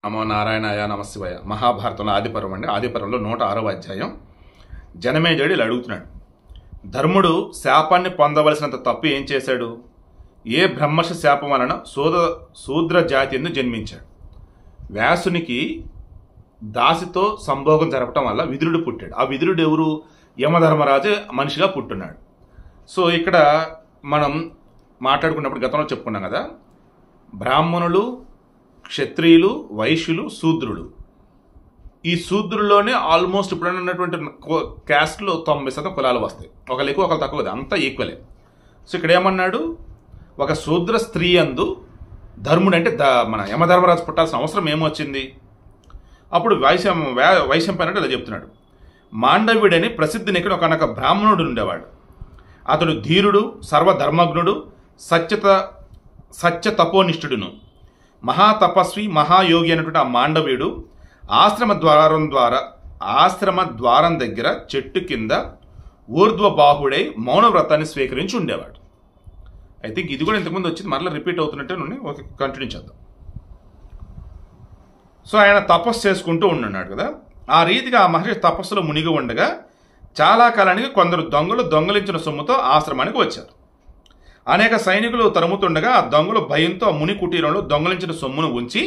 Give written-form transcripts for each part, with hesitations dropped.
నమో నారాయణాయ నమశివాయ. మహాభారతంలో ఆదిపర్వం అండి. ఆదిపర్వంలో 106వ అధ్యాయం. జనమేజయుడు ఇలా అడుగుతున్నాడు, ధర్ముడు శాపాన్ని పొందవలసినంత తప్పు ఏం చేశాడు? ఏ బ్రహ్మర్ష శాపం వలన శూద్ర జాతి ఎందు జన్మించాడు? వ్యాసునికి దాసితో సంభోగం జరపటం వల్ల విదురుడు పుట్టాడు. ఆ విదురుడు ఎవరు? యమధర్మరాజు మనిషిగా పుట్టున్నాడు. సో ఇక్కడ మనం మాట్లాడుకున్నప్పుడు గతంలో చెప్పుకున్నాం కదా, బ్రాహ్మణులు, క్షత్రియులు, వైశ్యులు, శూద్రులు. ఈ శూద్రుల్లోనే ఆల్మోస్ట్ ఇప్పుడు ఉన్నటువంటి క్యాస్ట్లో 90% కులాలు వస్తాయి. ఒకళ్ళు ఎక్కువ ఒకళ్ళు తక్కువ, అంతా ఈక్వలే. సో ఇక్కడ ఏమన్నాడు, ఒక శూద్ర స్త్రీ అందు ధర్ముడు అంటే మన యమధర్మరాజు పుట్టాల్సిన అవసరం ఏమొచ్చింది? అప్పుడు వైశ్యం పైన ఇలా చెప్తున్నాడు, మాండవ్యుడని ప్రసిద్ధిని ఒకనొక బ్రాహ్మణుడు ఉండేవాడు. అతడు ధీరుడు, సర్వధర్మజ్ఞుడు, సత్య తపోనిష్ఠుడును, మహాతపస్వి, మహాయోగి అయినటువంటి ఆ మాండవ్యుడు ఆశ్రమ ద్వారం దగ్గర చెట్టు కింద ఊర్ధ్వబాహుడై మౌన వ్రతాన్ని స్వీకరించి ఉండేవాడు. ఐ థింక్ ఇది కూడా ఇంతకుముందు వచ్చింది, మరలా రిపీట్ అవుతున్నట్టే నుండి కంటిన్యూ చేద్దాం. సో ఆయన తపస్సు చేసుకుంటూ ఉన్నాడు కదా. ఆ రీతిగా ఆ మహర్షి తపస్సులో మునిగి ఉండగా చాలా కాలానికి కొందరు దొంగలు దొంగలించిన సొమ్ముతో ఆశ్రమానికి వచ్చారు. అనేక సైనికులు తరుముతుండగా ఆ దొంగలు భయంతో ముని కుటీరంలో దొంగలించిన సొమ్మును ఉంచి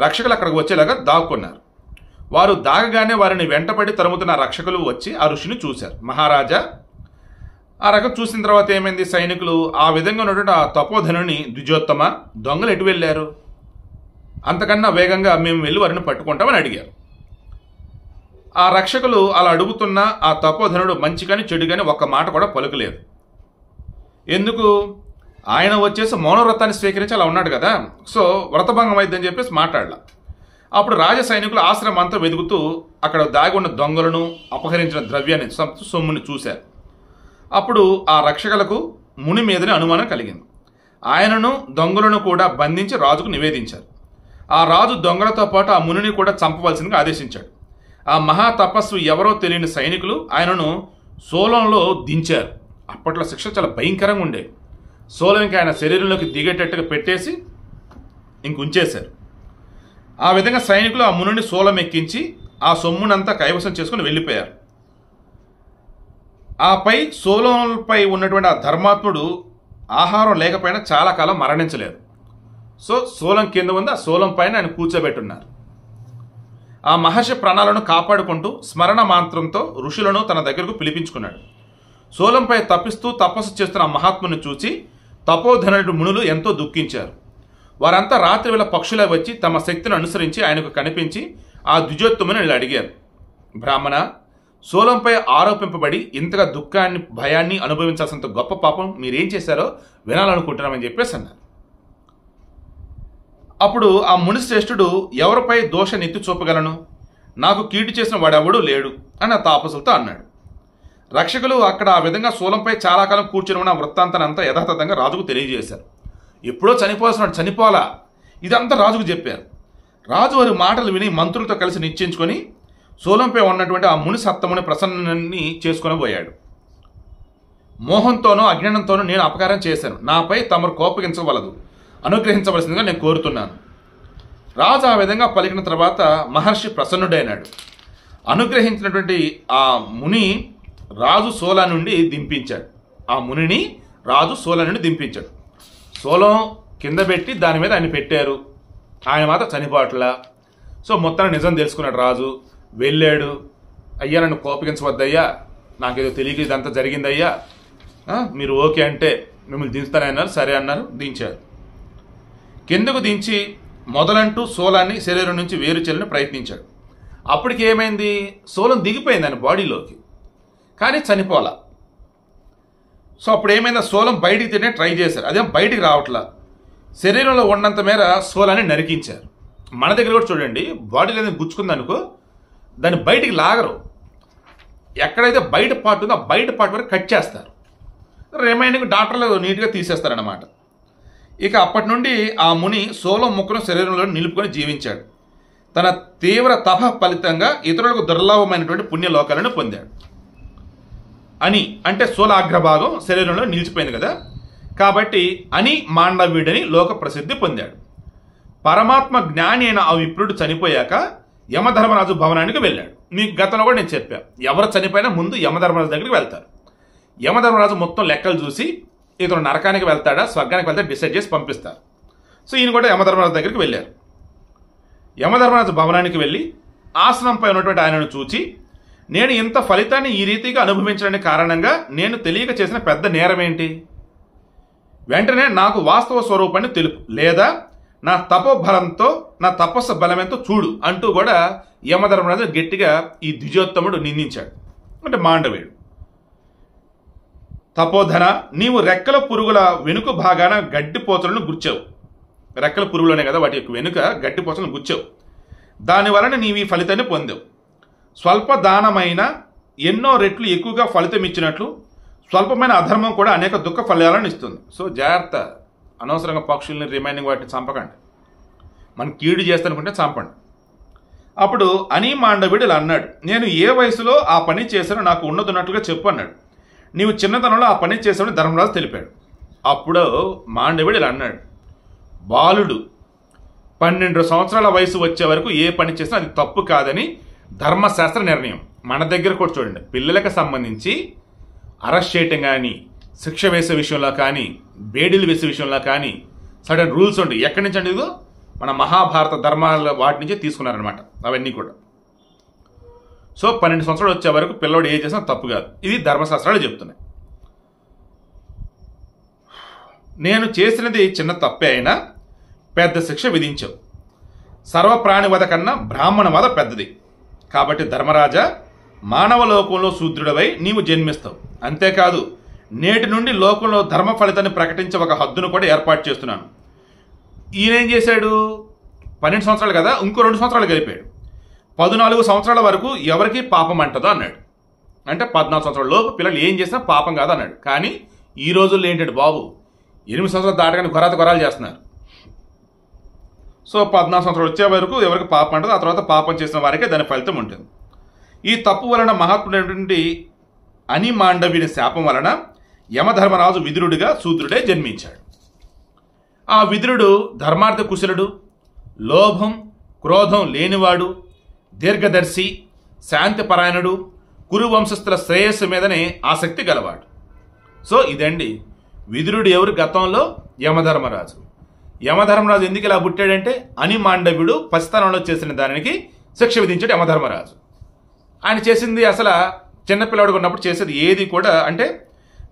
రక్షకులు అక్కడికి వచ్చేలాగా దాక్కున్నారు. వారు దాగగానే వారిని వెంటపడి తరుముతున్న రక్షకులు వచ్చి ఆ ఋషిని చూశారు. మహారాజా, ఆ రకం చూసిన తర్వాత ఏమైంది? సైనికులు ఆ విధంగా ఉన్నటువంటి ఆ తపోధనుని, ద్విజోత్తమ, దొంగలు ఎటు వెళ్ళారు? అంతకన్నా వేగంగా మేము వెళ్ళి వారిని పట్టుకుంటామని అడిగారు. ఆ రక్షకులు అలా అడుగుతున్న ఆ తపోధనుడు మంచి కానీ చెడు కానీ ఒక్క మాట కూడా పలుకలేదు. ఎందుకు? ఆయన వచ్చేసి మౌనవ్రతాన్ని స్వీకరించి అలా ఉన్నాడు కదా. సో వ్రతభంగం అయిద్దని చెప్పేసి మాట్లాడాల. అప్పుడు రాజ సైనికులు ఆశ్రమం అంతా వెతుకుతూ అక్కడ దాగి ఉన్న దొంగలను, అపహరించిన ద్రవ్యాన్ని, సొమ్ముని చూశారు. అప్పుడు ఆ రక్షకులకు ముని మీదనే అనుమానం కలిగింది. ఆయనను దొంగలను కూడా బంధించి రాజుకు నివేదించారు. ఆ రాజు దొంగలతో పాటు ఆ మునిని కూడా చంపవలసిందిగా ఆదేశించాడు. ఆ మహా తపస్సు ఎవరో తెలియని సైనికులు ఆయనను సోలంలో దించారు. అప్పట్లో శిక్ష చాలా భయంకరంగా ఉండేది. సోలం ఇంకా ఆయన శరీరంలోకి దిగేటట్టుగా పెట్టేసి ఇంకుంచేశారు. ఆ విధంగా సైనికులు ఆ మునిని సోలం ఎక్కించి ఆ సొమ్మునంతా కైవసం చేసుకుని వెళ్ళిపోయారు. ఆపై సోలంపై ఉన్నటువంటి ఆ ధర్మాత్ముడు ఆహారం లేకపోయినా చాలా కాలం మరణించలేదు. సో సోలం కింద ఉంది, ఆ సోలం పైన ఆయన కూర్చోబెట్టున్నారు. ఆ మహర్షి ప్రాణాలను కాపాడుకుంటూ స్మరణ మంత్రంతో ఋషులను తన దగ్గరకు పిలిపించుకున్నాడు. సోలంపై తప్పిస్తూ తపస్సు చేస్తున్న ఆ మహాత్ముని చూసి తపోధనుడు మునులు ఎంతో దుఃఖించారు. వారంతా రాత్రి వేళ పక్షులై వచ్చి తమ శక్తిని అనుసరించి ఆయనకు కనిపించి ఆ ద్విజోత్తముని ఇలా అడిగారు, బ్రాహ్మణ, సోలంపై ఆరోపింపబడి ఇంతగా దుఃఖాన్ని, భయాన్ని అనుభవించాల్సినంత గొప్ప పాపం మీరేం చేశారో వినాలనుకుంటున్నామని చెప్పేసి అన్నారు. అప్పుడు ఆ మునిశ్రేష్ఠుడు, ఎవరిపై దోష నెత్తి చూపగలను? నాకు కీడు చేసిన వాడెవడూ లేడు అని ఆ తాపసులతో అన్నాడు. రక్షకులు అక్కడ ఆ విధంగా సోలంపై చాలా కాలం కూర్చుని ఉన్న వృత్తాంతాన్ని అంతా యథాతథంగా రాజుకు తెలియజేశారు. ఎప్పుడో చనిపోవాల్సిన చనిపోవాలా, ఇదంతా రాజుకు చెప్పారు. రాజు వారి మాటలు విని మంత్రులతో కలిసి నిశ్చయించుకొని సోలంపై ఉన్నటువంటి ఆ ముని సత్తముని ప్రసన్నాన్ని చేసుకొని పోయాడు. మోహంతోనూ అజ్ఞానంతోనూ నేను అపకారం చేశాను, నాపై తమరు కోపగించవలదు, అనుగ్రహించవలసిందిగా నేను కోరుతున్నాను. రాజు ఆ విధంగా పలికిన తర్వాత మహర్షి ప్రసన్నుడైనాడు. అనుగ్రహించినటువంటి ఆ ముని రాజు సోలా నుండి దింపించాడు. ఆ మునిని రాజు సోలా నుండి దింపించాడు. సోలం కింద పెట్టి దాని మీద ఆయన పెట్టారు. ఆయన మాత్రం చనిపోవట్లా. సో మొత్తాన్ని నిజం తెలుసుకున్నాడు రాజు. వెళ్ళాడు, అయ్యా నన్ను కోపగించవద్దయ్యా, నాకేదో తెలియక ఇదంతా జరిగిందయ్యా, మీరు ఓకే అంటే మిమ్మల్ని దించుతానన్నారు. సరే అన్నారు, దించారు. కిందకు దించి మొదలంటూ సోలాన్ని శరీరం నుంచి వేరు చేయాలని ప్రయత్నించాడు. అప్పటికి ఏమైంది? సోలం దిగిపోయింది ఆయన బాడీలోకి, కానీ చనిపోలా. సో అప్పుడు ఏమైంది? సోలం బయటికి తినే ట్రై చేశారు, అదేం బయటికి రావట్లా. శరీరంలో ఉన్నంత మేర సోలాన్ని నరికించారు. మన దగ్గర కూడా చూడండి, బాడీలో ఏదైనా గుచ్చుకుందనుకో దాన్ని బయటికి లాగరు. ఎక్కడైతే బయట పార్ట్ ఉందో ఆ బయట పార్ట్ వరకు కట్ చేస్తారు, రిమైనింగ్ డాక్టర్లు నీట్గా తీసేస్తారన్నమాట. ఇక అప్పటి నుండి ఆ ముని సోలం ముక్కను శరీరంలో నిలుపుకొని జీవించాడు. తన తీవ్ర తప ఫలితంగా ఇతరులకు దుర్లభమైనటువంటి పుణ్యలోకాలను పొందాడు. అని అంటే సోలాగ్రభాగం శరీరంలో నిలిచిపోయింది కదా, కాబట్టి అని మాండవ్యుడని లోక ప్రసిద్ధి పొందాడు. పరమాత్మ జ్ఞాని అయిన ఆ విప్రుడు చనిపోయాక యమధర్మరాజు భవనానికి వెళ్ళాడు. మీకు గతంలో కూడా నేను చెప్పాను, ఎవరు చనిపోయినా ముందు యమధర్మరాజు దగ్గరికి వెళ్తారు. యమధర్మరాజు మొత్తం లెక్కలు చూసి ఇతను నరకానికి వెళ్తాడా స్వర్గానికి వెళ్తాడా డిసైడ్ చేసి పంపిస్తారు. సో ఈయన కూడా యమధర్మరాజు దగ్గరికి వెళ్ళారు. యమధర్మరాజు భవనానికి వెళ్ళి ఆసనంపై ఉన్నటువంటి ఆయనను చూచి, నేను ఇంత ఫలితాన్ని ఈ రీతిగా అనుభవించడానికి కారణంగా నేను తెలియక చేసిన పెద్ద నేరం ఏంటి? వెంటనే నాకు వాస్తవ స్వరూపాన్ని తెలుపు, లేదా నా తపోబలంతో నా తపస్సు బలమెంతో చూడు అంటూ కూడా యమధర్మరాజు గట్టిగా ఈ ద్విజోత్తముడు నిందించాడు. అంటే మాండవీయుడు. తపోధన, నీవు రెక్కల పురుగుల వెనుక భాగాన గడ్డిపోచలను గుచ్చావు. రెక్కల పురుగులోనే కదా వాటి యొక్క వెనుక గడ్డిపోచలను గుచ్చావు. దానివలన నీవు ఈ ఫలితాన్ని పొందావు. స్వల్ప దానమైన ఎన్నో రెట్లు ఎక్కువగా ఫలితం ఇచ్చినట్లు స్వల్పమైన అధర్మం కూడా అనేక దుఃఖ ఫలాలను ఇస్తుంది. సో జాగ్రత్త, అనవసరంగా పక్షుల్ని రిమైనింగ్ వాటిని చంపకండి. మనం కీడు చేస్తానుకుంటే చంపండి. అప్పుడు అని మాండవుడు ఇలా అన్నాడు, నేను ఏ వయసులో ఆ పని చేశానో నాకు ఉన్నట్టుగా చెప్పు అన్నాడు. నీవు చిన్నతనంలో ఆ పని చేశావని ధర్మరాజు తెలిపాడు. అప్పుడు మాండవుడు ఇలా అన్నాడు, బాలుడు 12 సంవత్సరాల వయసు వచ్చే వరకు ఏ పని చేసినా అది తప్పు కాదని ధర్మశాస్త్ర నిర్ణయం. మన దగ్గర కూడా చూడండి, పిల్లలకు సంబంధించి అరెస్ట్ చేయటం కానీ, శిక్ష వేసే విషయంలో కానీ, బేడీలు వేసే విషయంలో కానీ సడన్ రూల్స్ ఉంటాయి. ఎక్కడి నుంచి అంటే ఇదిగో మన మహాభారత ధర్మాల వాటి నుంచే తీసుకున్నారనమాట అవన్నీ కూడా. సో 12 సంవత్సరాలు వచ్చే వరకు పిల్లవాడు ఏ చేసినా తప్పు కాదు. ఇది ధర్మశాస్త్రాలు చెప్తున్నాయి. నేను చేసినది చిన్న తప్పే అయినా పెద్ద శిక్ష విధించావు. సర్వప్రాణివధ కన్నా బ్రాహ్మణవధ పెద్దది. కాబట్టి ధర్మరాజా, మానవ లోకంలో శూద్రుడవై నీవు జన్మిస్తావు. అంతేకాదు నేటి నుండి లోకంలో ధర్మ ఫలితాన్ని ప్రకటించే ఒక హద్దును కూడా ఏర్పాటు చేస్తున్నాను. ఈయనేం చేశాడు? 12 సంవత్సరాలు కదా, ఇంకో 2 సంవత్సరాలు గడిపాడు. 14 సంవత్సరాల వరకు ఎవరికి పాపం అంటదో అన్నాడు. అంటే 14 సంవత్సరాల లోపు పిల్లలు ఏం చేసినా పాపం కాదు అన్నాడు. కానీ ఈ రోజుల్లో ఏంటంటే బాబు 8 సంవత్సరాలు దాటగానే గొరాలు చేస్తున్నారు. సో 14 సంవత్సరాలు వచ్చే వరకు ఎవరికి పాపం అంటదో, ఆ తర్వాత పాపం చేసిన వారికే దాని ఫలితం ఉంటుంది. ఈ తప్పు వలన మహాత్ముడైనటువంటి అని మాండవిని శాపం వలన యమధర్మరాజు విదురుడిగా శూద్రుడే జన్మించాడు. ఆ విదురుడు ధర్మార్థ కుశలుడు, లోభం క్రోధం లేనివాడు, దీర్ఘదర్శి, శాంతిపరాయణుడు, కురు వంశస్థుల శ్రేయస్సు మీదనే ఆసక్తి గలవాడు. సో ఇదండి విదురుడు ఎవరు? గతంలో యమధర్మరాజు. యమధర్మరాజు ఎందుకు ఇలా పుట్టాడంటే అని మాండవ్యుడు పసితనంలో చేసిన దానికి శిక్ష విధించాడు యమధర్మరాజు. ఆయన చేసింది అసలు చిన్నపిల్లవాడు ఉన్నప్పుడు చేసేది ఏది కూడా, అంటే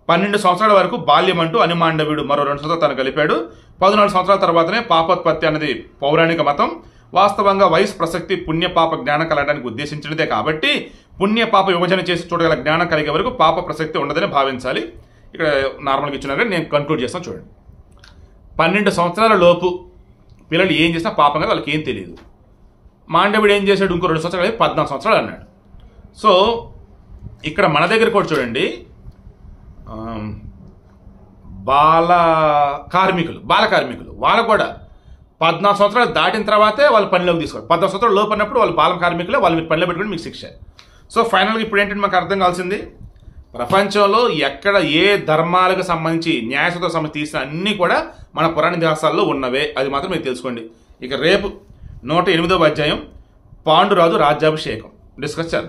12 సంవత్సరాల వరకు బాల్యం అంటూ అని మాండవ్యుడు మరో 2 సంవత్సరాలు తను కలిపాడు. 14 సంవత్సరాల తర్వాతనే పాపోత్పత్తి అనేది పౌరాణిక మతం. వాస్తవంగా వయసు ప్రసక్తి పుణ్యపాప జ్ఞానం కలగడానికి ఉద్దేశించినదే కాబట్టి పుణ్యపాప విభజన చేసి చూడగల జ్ఞానం కలిగే వరకు పాప ప్రసక్తి ఉండదని భావించాలి. ఇక్కడ నార్మల్గా ఇచ్చినారు కానీ నేను కన్క్లూడ్ చేస్తాను చూడండి. 12 సంవత్సరాల లోపు పిల్లలు ఏం చేసినా పాపం కదా, వాళ్ళకి ఏం తెలియదు. మాండవుడు ఏం చేశాడు? ఇంకో 2 సంవత్సరాలు 14 సంవత్సరాలు అన్నాడు. సో ఇక్కడ మన దగ్గర కూడా చూడండి, బాల కార్మికులు వాళ్ళు కూడా 14 సంవత్సరాలు దాటిన తర్వాతే వాళ్ళు పనిలోకి తీసుకోవాలి. 14 సంవత్సరాలు లోపు అన్నప్పుడు వాళ్ళు బాల కార్మికులు, వాళ్ళు మీరు పనిలో పెట్టుకుని మీకు శిక్ష. సో ఫైనల్గా ఇప్పుడు ఏంటంటే మాకు అర్థం కావాల్సింది, ప్రపంచంలో ఎక్కడ ఏ ధర్మాలకు సంబంధించి న్యాయసూత్ర సంబంధించి తీసిన అన్నీ కూడా మన పురాణ ఇతిహాసాల్లో ఉన్నవే. అది మాత్రం మీరు తెలుసుకోండి. ఇక రేపు 108వ అధ్యాయం పాండురాజు రాజ్యాభిషేకం డిస్కస్ చేద్దాం.